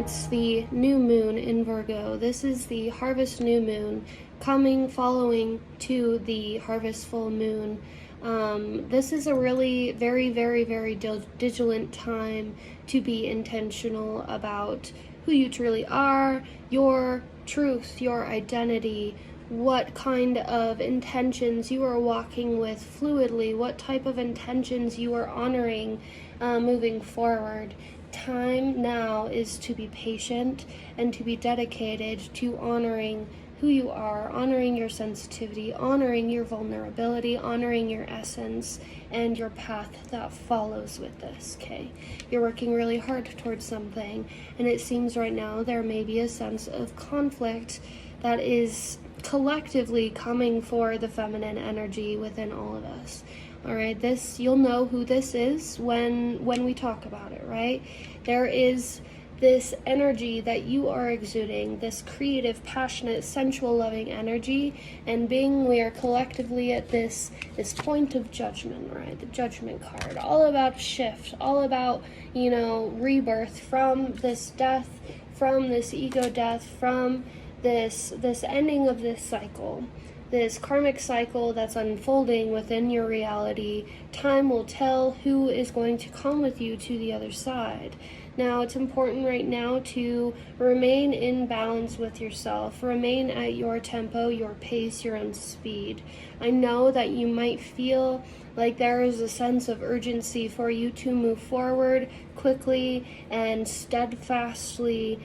It's the new moon in Virgo. This is the harvest new moon following to the harvest full moon. This is a really very, very, very vigilant time to be intentional about who you truly are, your truth, your identity, what kind of intentions you are walking with fluidly, what type of intentions you are honoring moving forward. Time now is to be patient and to be dedicated to honoring who you are, honoring your sensitivity, honoring your vulnerability, honoring your essence, and your path that follows with this, okay? You're working really hard towards something, and it seems right now there may be a sense of conflict that is collectively coming for the feminine energy within all of us. All right, you'll know who this is when we talk about it, right? There is this energy that you are exuding, this creative, passionate, sensual, loving energy, and we are collectively at this point of judgment, right? The judgment card, all about shift, all about, rebirth from this death, from this ego death, from this ending of this cycle. This karmic cycle that's unfolding within your reality. Time will tell who is going to come with you to the other side. Now, it's important right now to remain in balance with yourself. Remain at your tempo, your pace, your own speed. I know that you might feel like there is a sense of urgency for you to move forward quickly and steadfastly.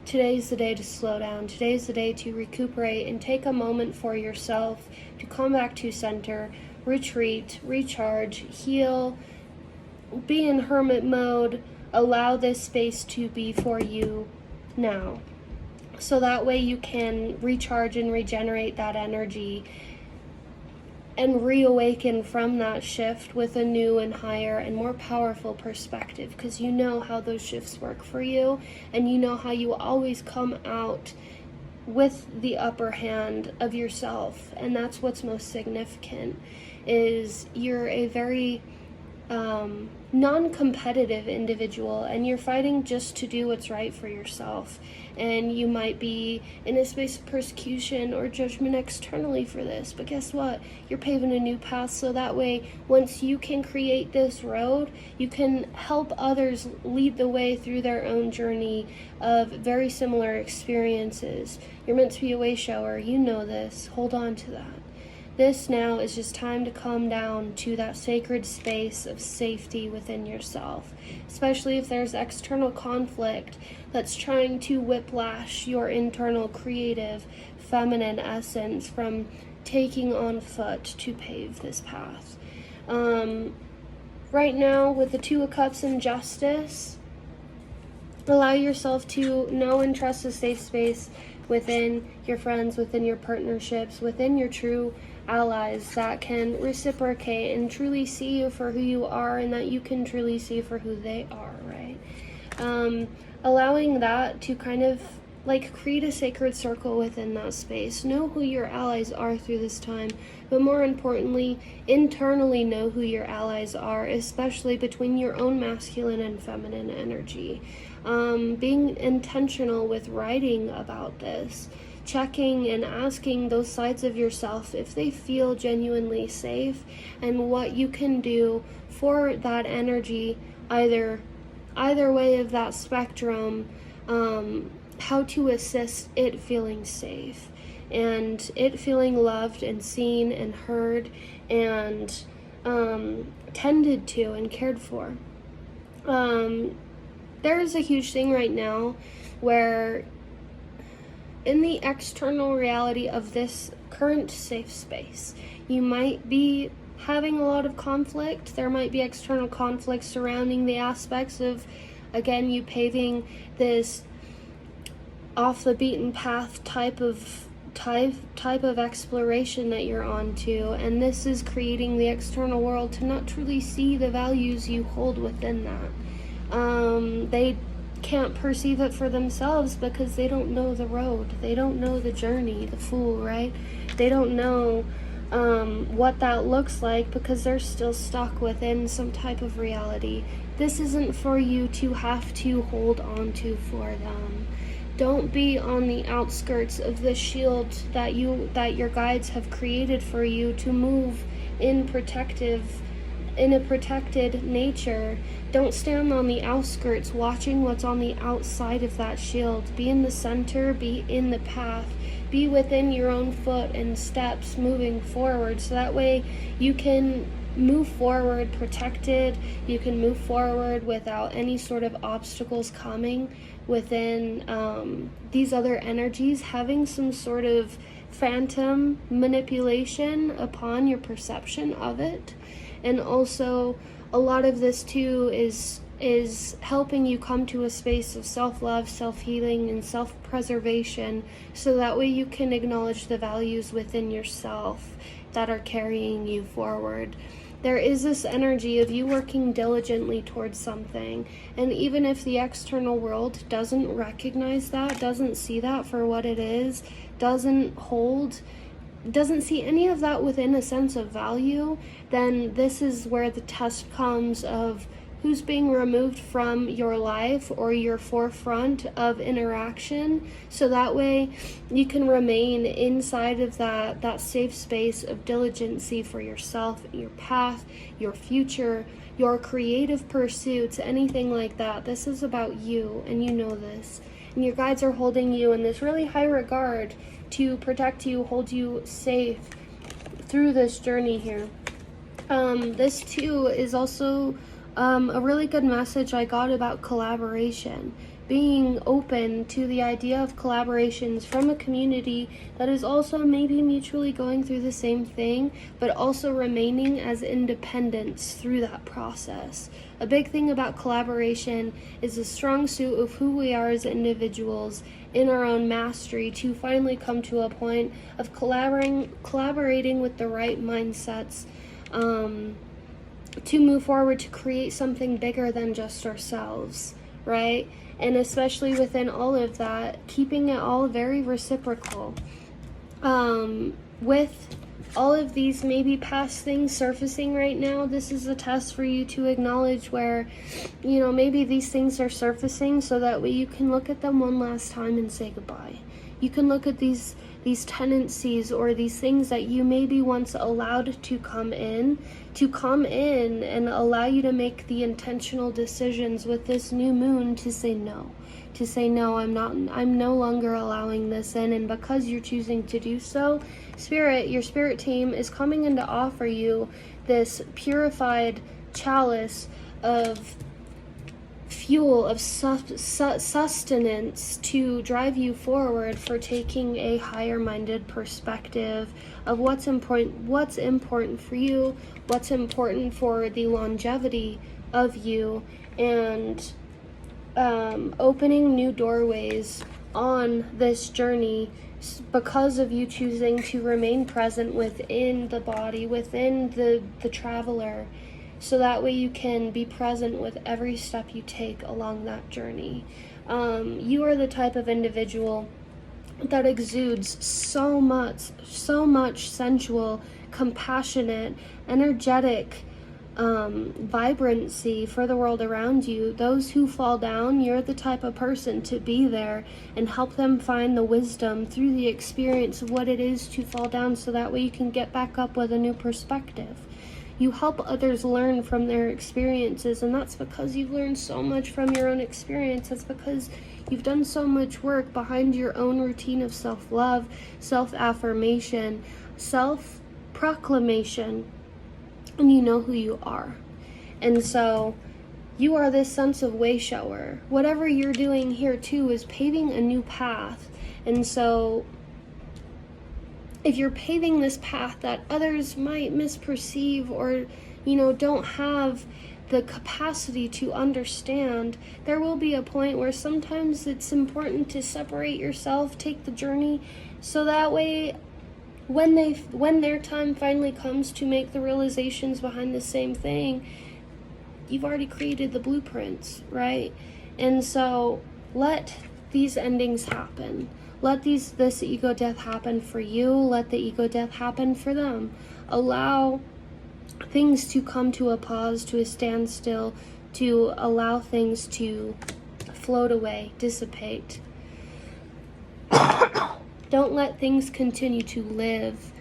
Today's the day to slow down. Today's the day to recuperate and take a moment for yourself to come back to center, retreat, recharge, heal, be in hermit mode, allow this space to be for you now. So that way you can recharge and regenerate that energy and reawaken from that shift with a new and higher and more powerful perspective, because you know how those shifts work for you, and you know how you always come out with the upper hand of yourself. And that's what's most significant, is you're a very non-competitive individual, and you're fighting just to do what's right for yourself. And you might be in a space of persecution or judgment externally for this, but guess what? You're paving a new path, so that way, once you can create this road, you can help others lead the way through their own journey of very similar experiences. You're meant to be a way shower. You know this. Hold on to that. This now is just time to come down to that sacred space of safety within yourself, especially if there's external conflict that's trying to whiplash your internal creative feminine essence from taking on foot to pave this path. Right now, with the Two of Cups and Justice, allow yourself to know and trust a safe space within your friends, within your partnerships, within your true allies that can reciprocate and truly see you for who you are, and that you can truly see for who they are, right? Allowing that to kind of create a sacred circle within that space. Know who your allies are through this time, but more importantly, internally know who your allies are, especially between your own masculine and feminine energy. Being intentional with writing about this, checking and asking those sides of yourself if they feel genuinely safe, and what you can do for that energy, either way of that spectrum, how to assist it feeling safe and it feeling loved and seen and heard and tended to and cared for. There is a huge thing right now where in the external reality of this current safe space, you might be having a lot of conflict. There might be external conflict surrounding the aspects of, again, you paving this off the beaten path type of exploration that you're on to, and this is creating the external world to not truly see the values you hold within that. They can't perceive it for themselves because they don't know the road, they don't know the journey, the fool, right? They don't know what that looks like, because they're still stuck within some type of reality. This isn't for you to have to hold on to for them. Don't be on the outskirts of the shield that your guides have created for you to move in a protected nature. Don't stand on the outskirts watching what's on the outside of that shield. Be in the center, be in the path, be within your own foot and steps moving forward, so that way you can move forward protected. You can move forward without any sort of obstacles coming within these other energies having some sort of phantom manipulation upon your perception of it. And also, a lot of this too is helping you come to a space of self-love, self-healing, and self-preservation, so that way you can acknowledge the values within yourself that are carrying you forward. There is this energy of you working diligently towards something, and even if the external world doesn't recognize that, doesn't see that for what it is, doesn't see any of that within a sense of value, then this is where the test comes of who's being removed from your life or your forefront of interaction, so that way you can remain inside of that safe space of diligency for yourself, your path, your future, your creative pursuits, anything like that. This is about you, and you know this. And your guides are holding you in this really high regard to protect you, hold you safe through this journey here. This too is also a really good message I got about collaboration. Being open to the idea of collaborations from a community that is also maybe mutually going through the same thing, but also remaining as independents through that process. A big thing about collaboration is a strong suit of who we are as individuals in our own mastery to finally come to a point of collaborating with the right mindsets, to move forward to create something bigger than just ourselves, right? And especially within all of that, keeping it all very reciprocal. With all of these maybe past things surfacing right now, this is a test for you to acknowledge where, maybe these things are surfacing, so that way you can look at them one last time and say goodbye. You can look at these tendencies or these things that you maybe once allowed to come in and allow you to make the intentional decisions with this new moon to say no. To say no, I'm no longer allowing this in. And because you're choosing to do so, your spirit team is coming in to offer you this purified chalice of fuel, of sustenance to drive you forward for taking a higher minded perspective of what's important for you, what's important for the longevity of you, and opening new doorways on this journey because of you choosing to remain present within the body, within the traveler, so that way you can be present with every step you take along that journey. You are the type of individual that exudes so much sensual, compassionate, energetic vibrancy for the world around you. Those who fall down, you're the type of person to be there and help them find the wisdom through the experience of what it is to fall down, so that way you can get back up with a new perspective. You help others learn from their experiences, and that's because you've learned so much from your own experience. That's because you've done so much work behind your own routine of self-love, self-affirmation, self-proclamation, and you know who you are. And so you are this sense of way shower. Whatever you're doing here too is paving a new path. And so if you're paving this path that others might misperceive or, don't have the capacity to understand, there will be a point where sometimes it's important to separate yourself, take the journey, so that way when their time finally comes to make the realizations behind the same thing, you've already created the blueprints, right? And so let these endings happen. Let this ego death happen for you. Let the ego death happen for them. Allow things to come to a pause, to a standstill, to allow things to float away, dissipate. Don't let things continue to live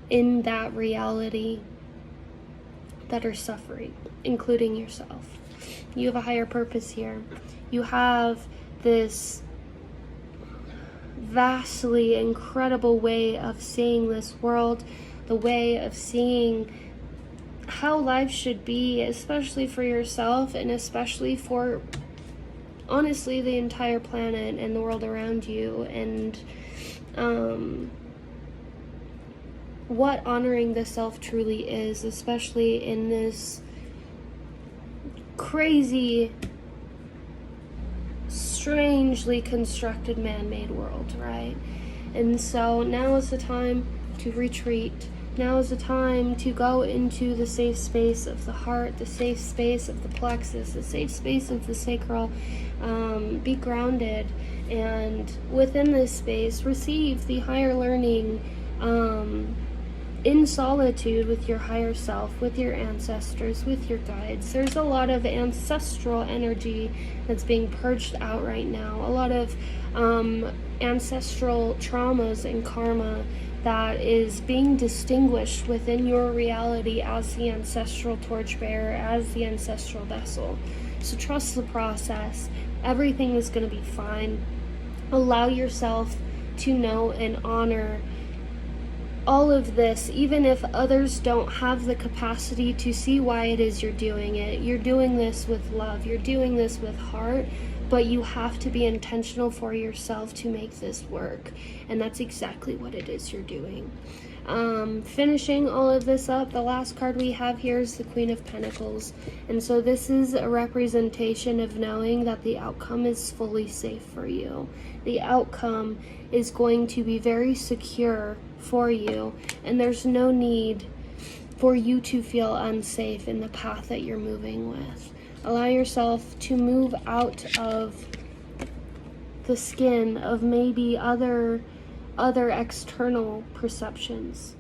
in that reality that are suffering, including yourself. You have a higher purpose here. You have this vastly incredible way of seeing this world, the way of seeing how life should be, especially for yourself and especially for, honestly, the entire planet and the world around you, and what honoring the self truly is, especially in this crazy, strangely constructed man-made world, right? And so now is the time to retreat. Now is the time to go into the safe space of the heart, the safe space of the plexus, the safe space of the sacral. Be grounded, and within this space, receive the higher learning in solitude with your higher self, with your ancestors, with your guides. There's a lot of ancestral energy that's being purged out right now. A lot of ancestral traumas and karma that is being distinguished within your reality as the ancestral torchbearer, as the ancestral vessel. So trust the process. Everything is going to be fine. Allow yourself to know and honor all of this, even if others don't have the capacity to see why it is you're doing it. You're doing this with love. You're doing this with heart, but you have to be intentional for yourself to make this work. And that's exactly what it is you're doing. Finishing all of this up, the last card we have here is the Queen of Pentacles. And so this is a representation of knowing that the outcome is fully safe for you. The outcome is going to be very secure for you, and there's no need for you to feel unsafe in the path that you're moving with. Allow yourself to move out of the skin of maybe other external perceptions.